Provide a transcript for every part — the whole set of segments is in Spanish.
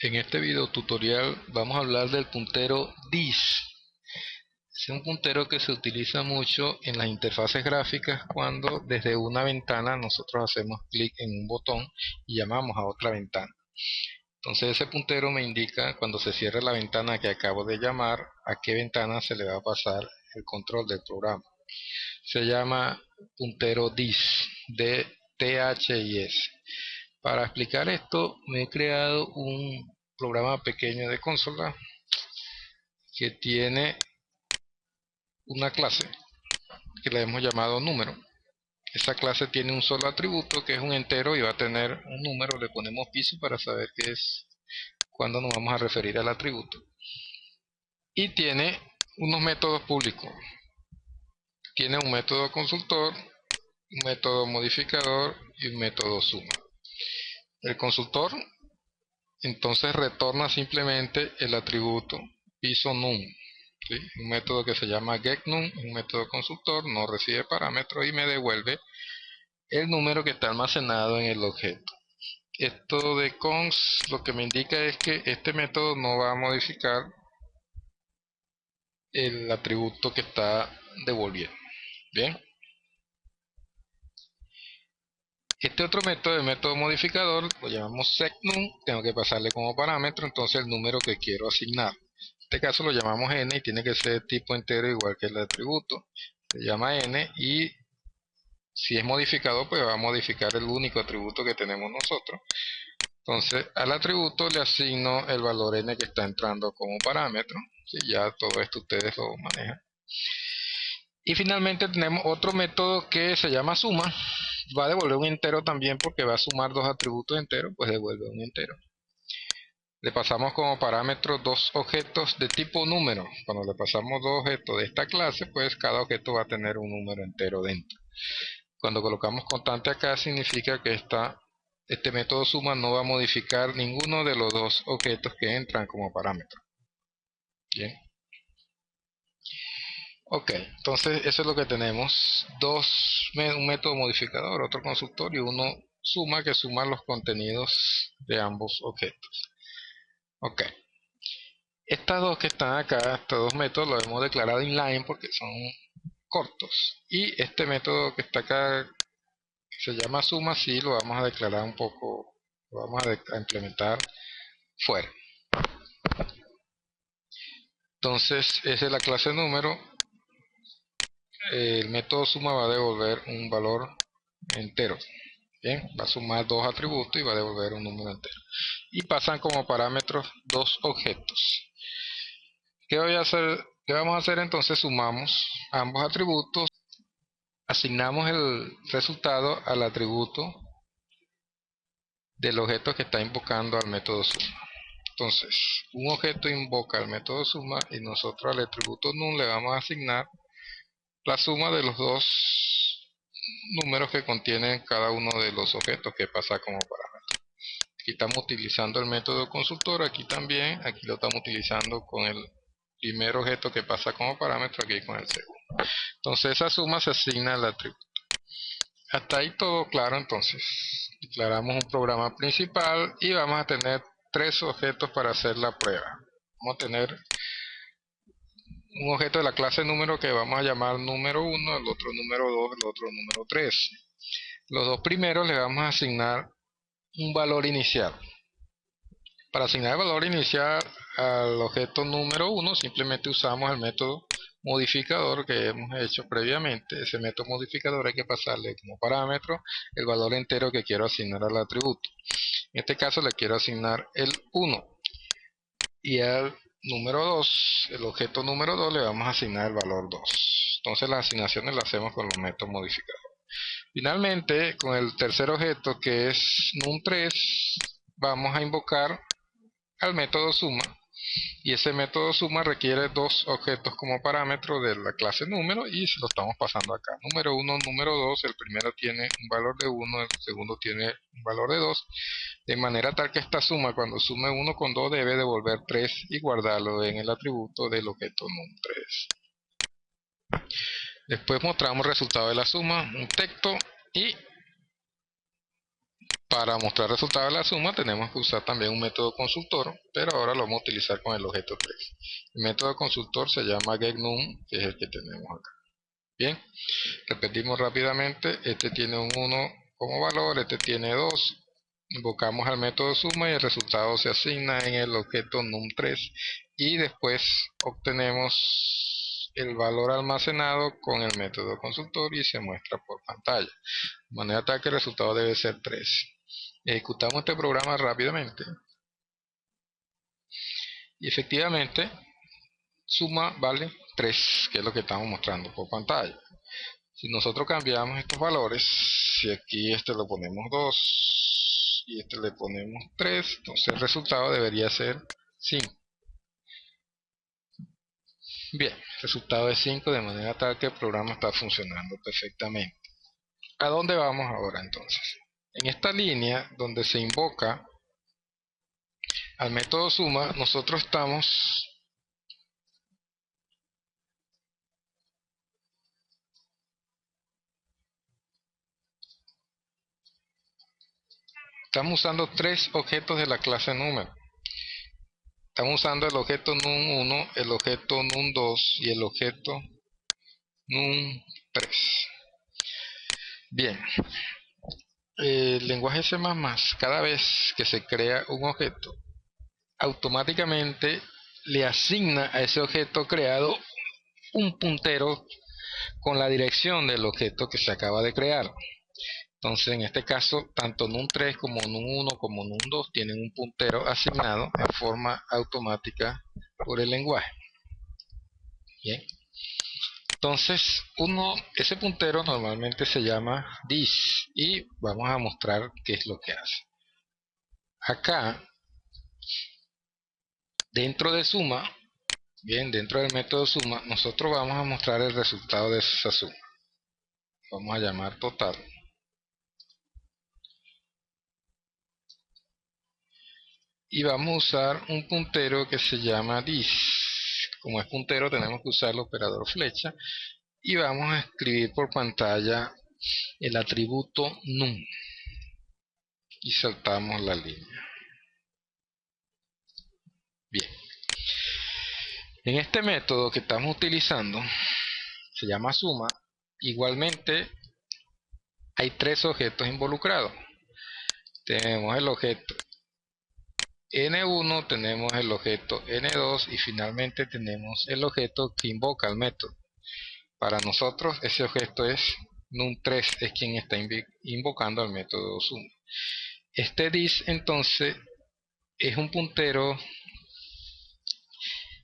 En este video tutorial vamos a hablar del puntero this. Es un puntero que se utiliza mucho en las interfaces gráficas cuando desde una ventana nosotros hacemos clic en un botón y llamamos a otra ventana. Entonces ese puntero me indica cuando se cierre la ventana que acabo de llamar a qué ventana se le va a pasar el control del programa. Se llama puntero this, D-T-H-I-S. Para explicar esto me he creado un programa pequeño de consola que tiene una clase que le hemos llamado número. Esa clase tiene un solo atributo que es un entero y va a tener un número. Le ponemos piso para saber qué es cuando nos vamos a referir al atributo, y tiene unos métodos públicos. Tiene un método consultor, un método modificador y un método suma. El consultor entonces retorna simplemente el atributo piso num, ¿sí? Un método que se llama getNum, un método consultor, no recibe parámetros y me devuelve el número que está almacenado en el objeto. Esto de cons lo que me indica es que este método no va a modificar el atributo que está devolviendo. Bien. Este otro método, el método modificador, lo llamamos setNum. Tengo que pasarle como parámetro entonces el número que quiero asignar. En este caso lo llamamos n y tiene que ser tipo entero igual que el atributo. Se llama n y si es modificador pues va a modificar el único atributo que tenemos nosotros. Entonces al atributo le asigno el valor n que está entrando como parámetro. ¿Sí? Ya todo esto ustedes lo manejan. Y finalmente tenemos otro método que se llama suma. Va a devolver un entero también porque va a sumar dos atributos enteros, pues devuelve un entero. Le pasamos como parámetro dos objetos de tipo número. Cuando le pasamos dos objetos de esta clase, pues cada objeto va a tener un número entero dentro. Cuando colocamos constante acá significa que este método suma no va a modificar ninguno de los dos objetos que entran como parámetro. Bien. Ok, entonces eso es lo que tenemos. Un método modificador, otro consultor y uno suma que suma los contenidos de ambos objetos. Ok, estas dos que están acá, estos dos métodos los hemos declarado inline porque son cortos. Y este método que está acá, que se llama suma, sí lo vamos a declarar un poco, lo vamos a implementar fuera. Entonces esa es la clase número. El método suma va a devolver un valor entero. Bien, va a sumar dos atributos y va a devolver un número entero. Y pasan como parámetros dos objetos. ¿Qué vamos a hacer entonces? Sumamos ambos atributos, asignamos el resultado al atributo del objeto que está invocando al método suma. Entonces, un objeto invoca el método suma y nosotros al atributo num le vamos a asignar la suma de los dos números que contienen cada uno de los objetos que pasa como parámetro. Aquí estamos utilizando el método consultor, aquí también, aquí lo estamos utilizando con el primer objeto que pasa como parámetro, aquí con el segundo. Entonces esa suma se asigna al atributo. Hasta ahí todo claro. Entonces declaramos un programa principal y vamos a tener tres objetos para hacer la prueba. Vamos a tener un objeto de la clase número que vamos a llamar número 1, el otro número 2, el otro número 3. Los dos primeros le vamos a asignar un valor inicial. Para asignar el valor inicial al objeto número 1 simplemente usamos el método modificador que hemos hecho previamente. Ese método modificador hay que pasarle como parámetro el valor entero que quiero asignar al atributo. En este caso le quiero asignar el 1. Y al número 2, el objeto número 2, le vamos a asignar el valor 2. Entonces las asignaciones las hacemos con los métodos modificadores. Finalmente, con el tercer objeto que es num3, vamos a invocar al método suma, y ese método suma requiere dos objetos como parámetro de la clase número y se lo estamos pasando acá. Número 1, número 2, el primero tiene un valor de 1, el segundo tiene un valor de 2, de manera tal que esta suma cuando sume 1 con 2 debe devolver 3 y guardarlo en el atributo del objeto num3. Después mostramos el resultado de la suma, un texto, y Para mostrar el resultado de la suma tenemos que usar también un método consultor, pero ahora lo vamos a utilizar con el objeto 3. El método consultor se llama getNum, que es el que tenemos acá. Bien, repetimos rápidamente. Este tiene un 1 como valor, este tiene 2. Invocamos al método suma y el resultado se asigna en el objeto num3 y después obtenemos el valor almacenado con el método consultor y se muestra por pantalla. De manera tal que el resultado debe ser 3. Ejecutamos este programa rápidamente y efectivamente suma vale 3, que es lo que estamos mostrando por pantalla. Si nosotros cambiamos estos valores, si aquí este lo ponemos 2 y este le ponemos 3, entonces el resultado debería ser 5. Bien, el resultado es 5, de manera tal que el programa está funcionando perfectamente. ¿A dónde vamos ahora entonces? En esta línea donde se invoca al método suma, nosotros estamos usando tres objetos de la clase número. Estamos usando el objeto num1, el objeto num2 y el objeto num3. Bien, el lenguaje C++, cada vez que se crea un objeto, automáticamente le asigna a ese objeto creado un puntero con la dirección del objeto que se acaba de crear. Entonces, en este caso, tanto num3 como num1 como num2 tienen un puntero asignado en forma automática por el lenguaje. Bien. Entonces, ese puntero normalmente se llama this y vamos a mostrar qué es lo que hace. Acá, dentro de suma, bien, dentro del método suma, nosotros vamos a mostrar el resultado de esa suma. Vamos a llamar total. Y vamos a usar un puntero que se llama this. Como es puntero tenemos que usar el operador flecha y vamos a escribir por pantalla el atributo num y saltamos la línea. Bien, en este método que estamos utilizando se llama suma. Igualmente hay tres objetos involucrados. Tenemos el objeto n1, tenemos el objeto n2 y finalmente tenemos el objeto que invoca el método. Para nosotros ese objeto es num3, es quien está invocando al método suma. Este this entonces es un puntero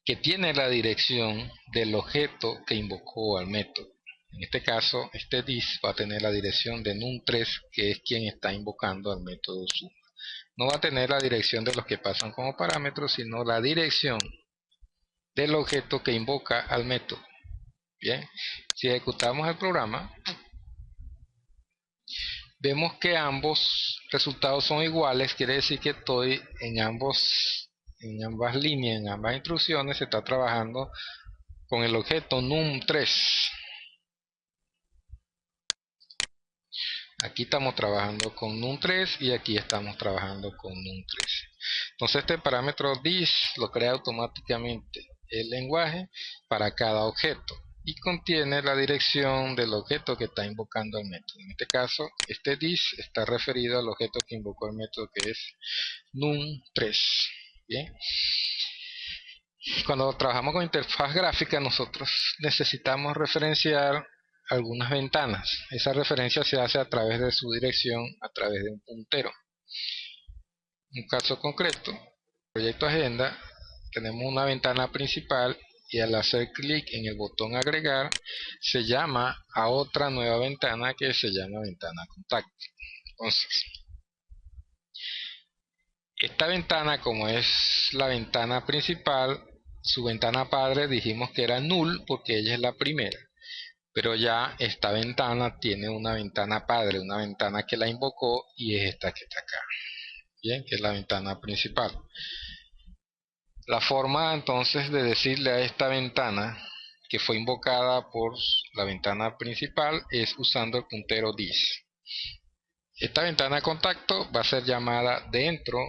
que tiene la dirección del objeto que invocó al método. En este caso, este this va a tener la dirección de num3, que es quien está invocando al método suma. No va a tener la dirección de los que pasan como parámetros, sino la dirección del objeto que invoca al método. Bien, si ejecutamos el programa, vemos que ambos resultados son iguales, quiere decir que estoy en ambas líneas, en ambas instrucciones se está trabajando con el objeto num3. Aquí estamos trabajando con num3 y aquí estamos trabajando con num3. Entonces este parámetro this lo crea automáticamente el lenguaje para cada objeto y contiene la dirección del objeto que está invocando el método. En este caso, este this está referido al objeto que invocó el método, que es num3. Bien. Cuando trabajamos con interfaz gráfica, nosotros necesitamos referenciar algunas ventanas. Esa referencia se hace a través de su dirección, a través de un puntero. En un caso concreto, proyecto agenda, tenemos una ventana principal y al hacer clic en el botón agregar, se llama a otra nueva ventana que se llama ventana contacto. Entonces, esta ventana, como es la ventana principal, su ventana padre dijimos que era null porque ella es la primera. Pero ya esta ventana tiene una ventana padre, una ventana que la invocó y es esta que está acá. Bien, que es la ventana principal. La forma entonces de decirle a esta ventana que fue invocada por la ventana principal es usando el puntero this. Esta ventana de contacto va a ser llamada dentro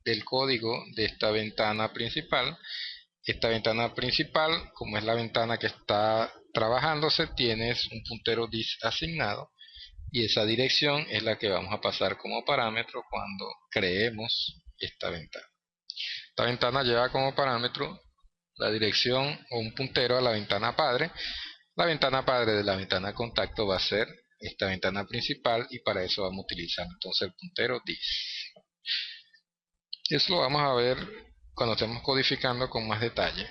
del código de esta ventana principal. Esta ventana principal, como es la ventana que está trabajándose, tienes un puntero dis asignado y esa dirección es la que vamos a pasar como parámetro cuando creemos esta ventana. Esta ventana lleva como parámetro la dirección o un puntero a la ventana padre. La ventana padre de la ventana de contacto va a ser esta ventana principal y para eso vamos a utilizar entonces el puntero dis. Eso lo vamos a ver cuando estemos codificando con más detalle.